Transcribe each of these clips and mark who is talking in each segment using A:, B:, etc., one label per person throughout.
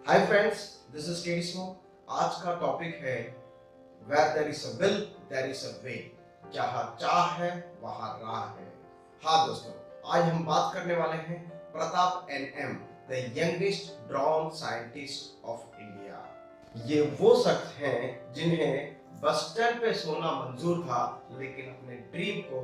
A: Hi friends, this is केडिसो। आज का टॉपिक है where there is a will there is a way. जहां चाह है वहां राह है। हाँ दोस्तों, आज हम बात करने वाले हैं Pratap NM, the youngest drone scientist of India. ये वो शख्स हैं जिन्हें बस स्टैंड पे सोना मंजूर था, लेकिन अपने ड्रीम को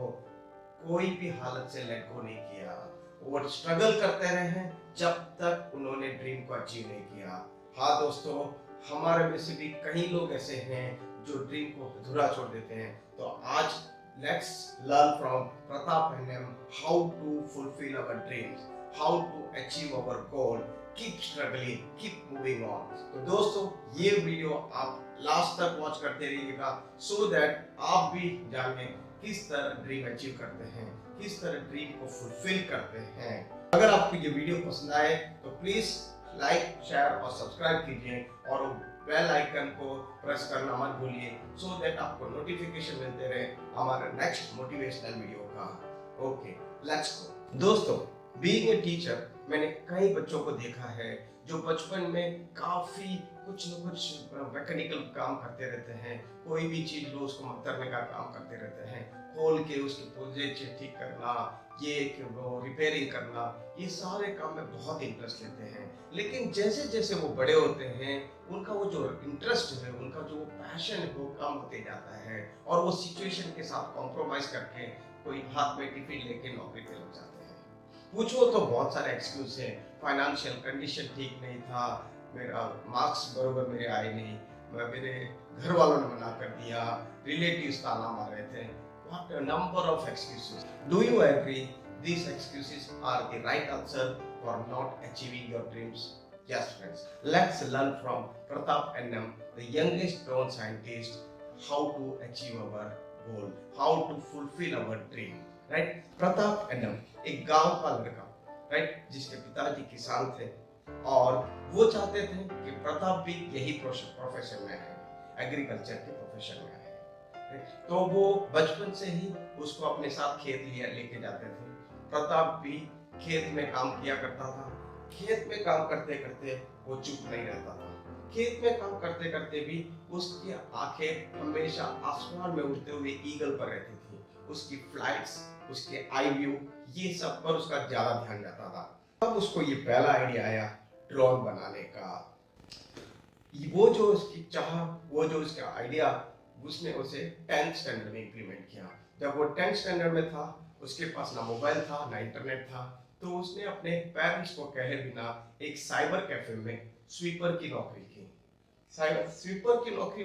A: कोई भी हालत से लेट गो नहीं किया। वो स्ट्रगल करते रहे हैं जब तक उन्होंने ड्रीम को अचीव नहीं किया। हाँ दोस्तों, हमारे में से भी कई लोग ऐसे हैं जो ड्रीम को अधूरा छोड़ देते हैं। तो आज let's learn from Pratap NM how to fulfil our dreams, how to achieve our goal, keep struggling, keep moving on. तो दोस्तों, ये वीडियो आप लास्ट तक वॉच करते रहिएगा सो दैट आप भी जाने किस तरह ड्रीम अचीव करते हैं, किस तरह ड्रीम को फुलफिल करते हैं। अगर आपको ये वीडियो पसंद आए तो प्लीज लाइक, शेयर और सब्सक्राइब कीजिए और बेल आइकन को प्रेस करना मत भूलिए सो दैट आपको नोटिफिकेशन मिलते रहे हमारे नेक्स्ट मोटिवेशनल वीडियो का। Okay, let's go. दोस्तों, बीइंग ए टीचर, मैंने कई बच्चों को देखा है जो बचपन में काफी कुछ न कुछ मैकेनिकल काम करते रहते हैं। कोई भी चीज लो उसको मकरने का काम करते रहते हैं, खोल के उसके पुर्जे ठीक करना, ये वो रिपेयरिंग करना, ये सारे काम में बहुत इंटरेस्ट लेते हैं। लेकिन जैसे जैसे वो बड़े होते हैं उनका वो जो इंटरेस्ट है, उनका जो पैशन है वो कम होते जाता है और वो सिचुएशन के साथ कॉम्प्रोमाइज करके कोई हाथ में टिफिन लेके नौकरी पे लग जाते हैं। पूछो तो बहुत सारे एक्सक्यूज हैं। फाइनेंशियल कंडीशन ठीक नहीं था, मेरा मार्क्स बरोबर मेरे आए नहीं, मेरे घर वालों ने मना कर दिया, रिलेटिव्स ताना मार रहे थे। What a number of excuses. Do you agree these excuses are the right answer for not achieving your dreams? Yes, friends. Let's learn from Pratap Annam, the youngest drone scientist, how to achieve our goal, how to fulfill our dream. Right? Pratap Annam, एक गांव का लड़का, right, जिसके पिताजी किसान थे और वो चाहते थे कि प्रताप भी यही प्रोफेशन में है, एग्रीकल्चर के प्रोफेशन में है। तो वो बचपन से ही उसको अपने साथ खेत लिया लेके जाते थे। प्रताप भी खेत में काम किया करता था। खेत में काम करते करते वो चुप नहीं रहता था। खेत में काम करते करते भी उसकी आंखें हमेशा आसमान में उड़ते हुए ईगल पर रहती थी। उसकी फ्लाइट्स, उसके आई व्यू, ये सब पर उसका ज्यादा ध्यान जाता था। तब उसको ये पहला आइडिया आया ड्रोन बनाने का। वो जो उसकी चाह, वो जो उसका आइडिया, उसने उसे 10th स्टैंडर्ड में इंप्लीमेंट किया। जब वो 10th स्टैंडर्ड में था, उसके पास ना मोबाइल था ना इंटरनेट था, तो उसने अपने पेरेंट्स को कहे बिना एक साइबर कैफे में स्वीपर की नौकरी की। स्वीपर की नौकरी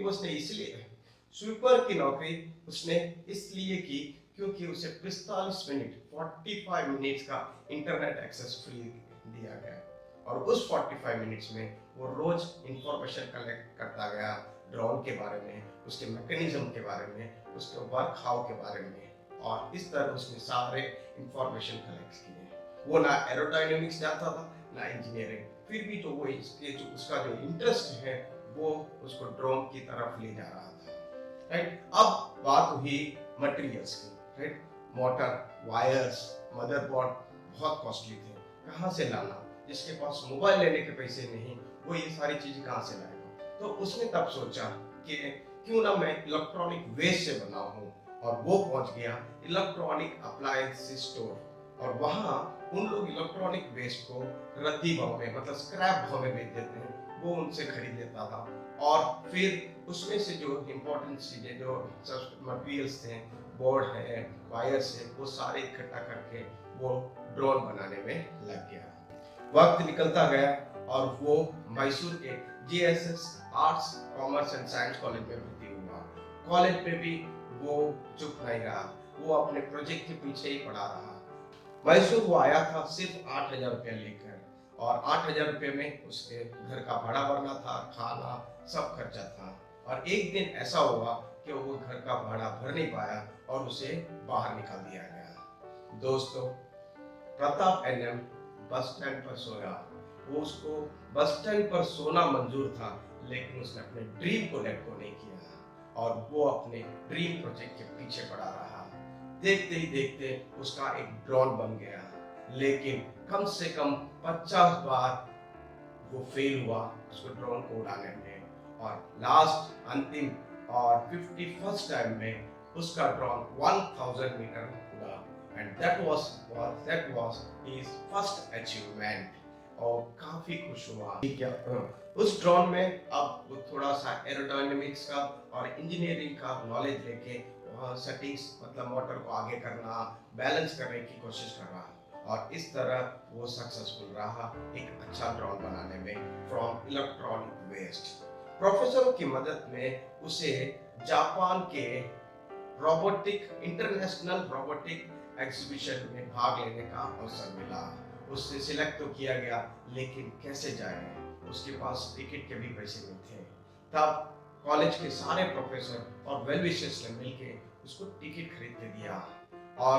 A: उसने इसलिए की क्योंकि उसे 45 मिनट 45 मिनट्स का इंटरनेट एक्सेस फ्री दिया गया और उस 45 मिनट्स में वो रोज इंफॉर्मेशन कलेक्ट करता गया ड्रोन के बारे में, उसके मैकेनिज्म के बारे में, उसके वर्क हाउ के बारे में, और इस तरह उसने सारे इंफॉर्मेशन कलेक्ट किए। वो ना एरोडायनेमिक्स जानता था ना इंजीनियरिंग, फिर भी जो वो उसका जो इंटरेस्ट है वो उसको ड्रोन की तरफ ले जा रहा था। राइट, अब बात हुई मटेरियल्स की। राइट, मोटर, वायर्स, मदरबोर्ड बहुत कॉस्टली थे, कहाँ से लाना? जिसके पास मोबाइल लेने के पैसे नहीं, वो ये सारी चीजें कहाँ से लाएगा? तो उसने तब सोचा कि क्यों ना मैं इलेक्ट्रॉनिक वेस्ट से बनाऊं, और वो पहुंच गया इलेक्ट्रॉनिक अप्लायंस स्टोर और वहां उन लोग इलेक्ट्रॉनिक वेस्ट को रद्दी भाव में, मतलब स्क्रैप भाव में बेच देते हैं, वो उनसे खरीद लेता था और फिर उसमें से जो इम्पोर्टेंट चीजें, जो मटेरियल्स थे, बोर्ड है, वायर्स है, वो सारे इकट्ठा करके वो ड्रोन बनाने में लग गया। वक्त निकलता गया और वो मैसूर के GSS arts commerce and science college में भर्ती हुआ। कॉलेज में भी वो चुप नहीं रहा, वो अपने प्रोजेक्ट के पीछे ही पड़ा रहा। मैसूर वो आया था सिर्फ 8,000 रुपया लेकर, और 8,000 रुपये में उसके घर का भाड़ा भरना था, खाना सब खर्चा था। और एक दिन ऐसा हुआ कि वो घर का भाड़ा भर नहीं पाया और उसे बाहर निकाल दिया गया। दोस्तों, प्रताप एनएम बस स्टैंड पर सोया। वो उसको बस स्टैंड पर सोना मंजूर था, लेकिन उसने अपने ड्रीम को लेट गो नहीं किया और वो अपने ड्रीम प्रोजेक्ट के पीछे पड़ा रहा। देखते ही देखते उसका एक ड्रोन बन गया, लेकिन कम से कम 50 बार वो फेल हुआ उसको ड्रोन को उड़ाने में, और लास्ट अंतिम और 51st टाइम में उसका ड्रोन 1000 मीटर उड़ा, and that was his first achievement. और काफी खुश हुआ। ठीक है, उस ड्रोन में अब वो थोड़ा सा एरोडायनेमिक्स का और इंजीनियरिंग का नॉलेज लेके सेटिंग्स मतलब मोटर को आगे करना, बैलेंस करने की कोशिश कर रहा है, और इस तरह वो सक्सेसफुल रहा एक अच्छा ड्रोन बनाने में फ्रॉम इलेक्ट्रॉनिक वेस्ट। प्रोफेसरों की मदद में उसे जापान के इंटरनेशनल रोबोटिक एग्जीबिशन में भाग लेने का अवसर मिला। उससे सिलेक्ट तो किया गया, लेकिन कैसे जाए, उसके पास टिकट के भी पैसे नहीं थे। तब कॉलेज के सारे प्रोफेसर और वेल विशर्स ने मिलके उसको टिकट खरीद के दिया, और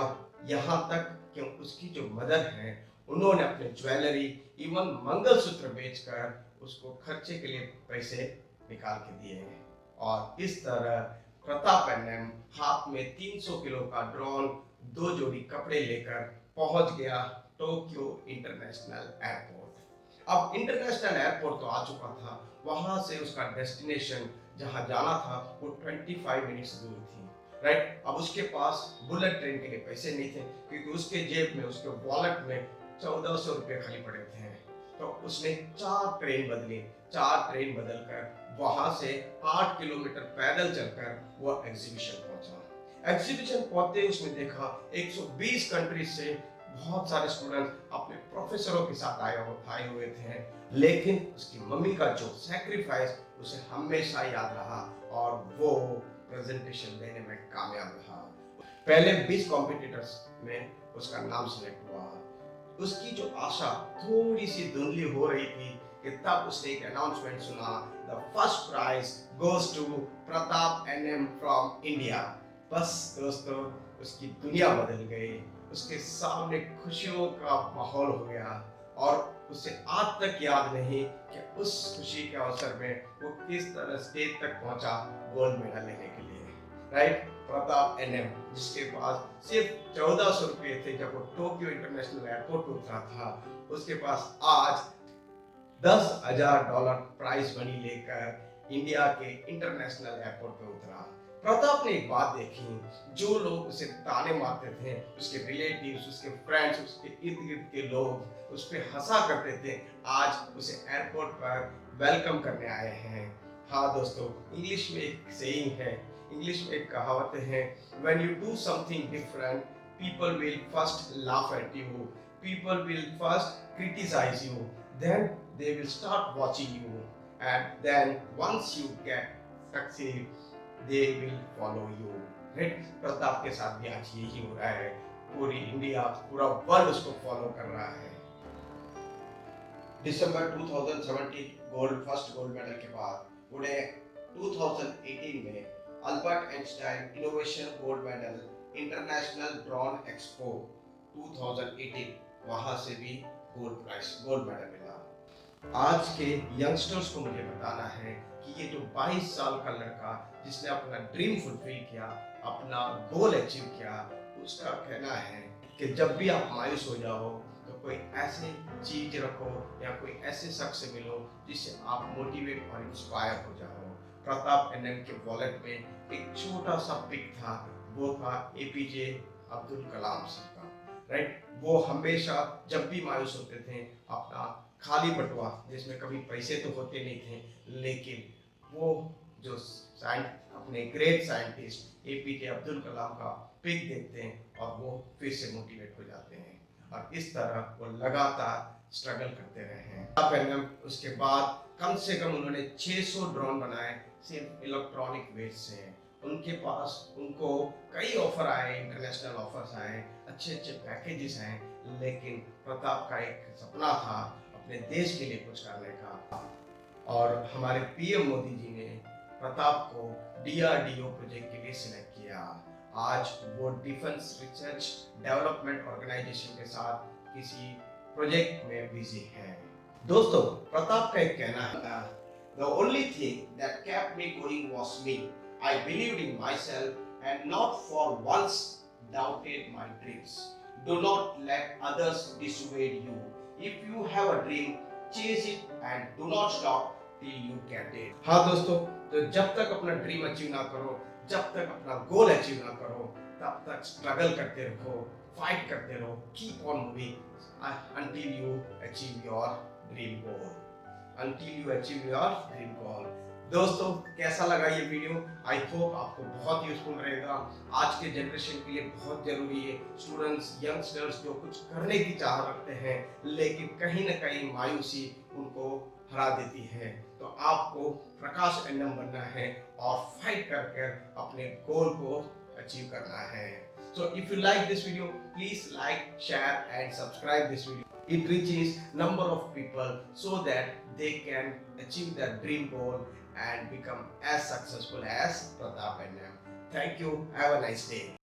A: यहाँ तक कि उसकी जो मदर है उन्होंने अपने ज्वेलरी इवन मंगलसूत्र बेचकर उसको खर्चे के लिए पैसे निकाल के दिए। और इस तरह प्रताप एनएम हाथ में 300 किलो का ड्रोन, 2 जोड़ी कपड़े लेकर पहुंच गया टोक्यो इंटरनेशनल एयरपोर्ट। अब इंटरनेशनल एयरपोर्ट तो आ चुका था, वहां से उसका डेस्टिनेशन जहां जाना था वो 25 मिनट्स दूर थी, राइट। अब उसके पास बुलेट ट्रेन के लिए पैसे नहीं थे, क्योंकि उसके जेब में, उसके वॉलेट में 1400 रुपये खाली पड़े थे। तो उसने 4 ट्रेन बदलकर वहां से 8 किलोमीटर पैदल चलकर वो एग्जीबिशन पहुंचा। एग्जीबिशन पहुंचते उसने देखा 120 कंट्रीज से बहुत सारे स्टूडेंट अपने प्रोफेसरों के साथ आए हुए थे, लेकिन उसकी मम्मी का जो सैक्रिफाइस उसे हमेशा याद रहा, और वो प्रेजेंटेशन देने में कामयाब रहा। पहले 20 कॉम्पिटिटर्स में उसका नाम सिलेक्ट हुआ। उसकी जो आशा थोड़ी सी धुंधली हो रही थी कि तब उसने एक अनाउंसमेंट सुना, the first prize goes to Pratap NM from India. बस दोस्तों, उसकी दुनिया बदल गई, उसके सामने खुशियों का माहौल हो गया, और उसे आज तक याद नहीं कि उस खुशी के अवसर में वो किस तरह स्टेज तक पहुंचा गोल्ड मेडल लेने के लिए, राइट। प्रताप एनएम, जिसके पास सिर्फ 1400 रुपये थे जब वो टोक्यो इंटरनेशनल एयरपोर्ट उतरा था, उसके पास आज $10,000 प्राइज मनी लेकर इंडिया के इंटरनेशनल एयरपोर्ट पे उतरा। प्रताप ने एक बात देखी, जो लोग उसे ताने मारते थे, उसके रिलेटिव्स, उसके फ्रेंड्स, उसके इर्द गिर्द के लोग उस पर हंसा करते थे, आज उसे एयरपोर्ट पर वेलकम करने आए हैं। हाँ दोस्तों, इंग्लिश में एक सेइंग है, इंग्लिश में एक कहावत है, when you do something different, people will first laugh at you, people will first criticize you, then they will start watching you, and then once you get succeed, they will follow you, right? Pratap के साथ भी आज यही हो रहा है, पूरी India, पूरा वर्ल्ड उसको फॉलो कर रहा है। दिसंबर 2017 फर्स्ट गोल्ड मेडल के बाद उन्हें 2018 में Albert Einstein innovation gold medal international drone expo 2018, वहां से भी गोल्ड मेडल मिला। आज के यंगस्टर्स को मुझे बताना है कि ये जो 22 साल का लड़का जिसने अपना ड्रीम फुलफिल किया, अपना गोल अचीव किया, उसका कहना है कि जब भी आप मायूस हो जाओ तो कोई ऐसी चीज रखो या कोई ऐसे शख्स से मिलो जिससे आप मोटिवेट और इंस्पायर हो जाओ। प्रताप एनएम के वॉलेट में एक छोटा सा पिक था, वो था एपीजे अब्दुल कलाम सर का, राइट। वो हमेशा जब भी मायूस होते थे अपना खाली बटुआ, जिसमें कभी पैसे तो होते नहीं थे, लेकिन वो जो अपने great scientist APJ Abdul Kalam का पिक देखते हैं और वो फिर से मोटिवेट हो जाते हैं, और इस तरह वो लगातार स्ट्रगल करते रहे हैं। उसके बाद कम से कम उन्होंने 600 ड्रोन बनाए सिर्फ इलेक्ट्रॉनिक वेस्ट से। उनके पास उनको कई ऑफर आए, इंटरनेशनल ऑफर्स आए, अच्छे अच्छे पैकेजेस आए, लेकिन प्रताप का एक सपना था अपने देश के लिए कुछ करने का, और हमारे पीएम मोदी जी ने प्रताप को डीआरडीओ प्रोजेक्ट के लिए सिलेक्ट किया। आज वो डिफेंस रिसर्च डेवलपमेंट ऑर्गेनाइजेशन के साथ किसी प्रोजेक्ट में बिजी हैं। दोस्तों, प्रताप का एक कहना है, The only thing that kept me going was me. I believed in myself and not for once doubted my dreams. Do not let others dissuade you. If you have a dream, chase it and do not stop till you get it. हाँ दोस्तों, तो जब तक अपना dream achieve ना करो, जब तक अपना गोल अचीव ना करो, तब तक स्ट्रगल करते रहो, फाइट करते रहो, keep on moving until you achieve your dream goal. Until you achieve your dream goal. दोस्तों, कैसा लगा ये वीडियो? आई होप आपको बहुत यूजफुल रहेगा। आज के जनरेशन के लिए बहुत जरूरी है। स्टूडेंट्स, यंगस्टर्स जो कुछ करने की चाह रखते हैं, लेकिन कहीं ना कहीं मायूसी उनको हरा देती है, तो आपको प्रकाश एंडम बनना है और फाइट कर अपने गोल को अचीव करना है। So if you like this video, please like, share and subscribe this video. It reaches number of people so that they can achieve their dream goal and become as successful as Pratap and them. Thank you. Have a nice day.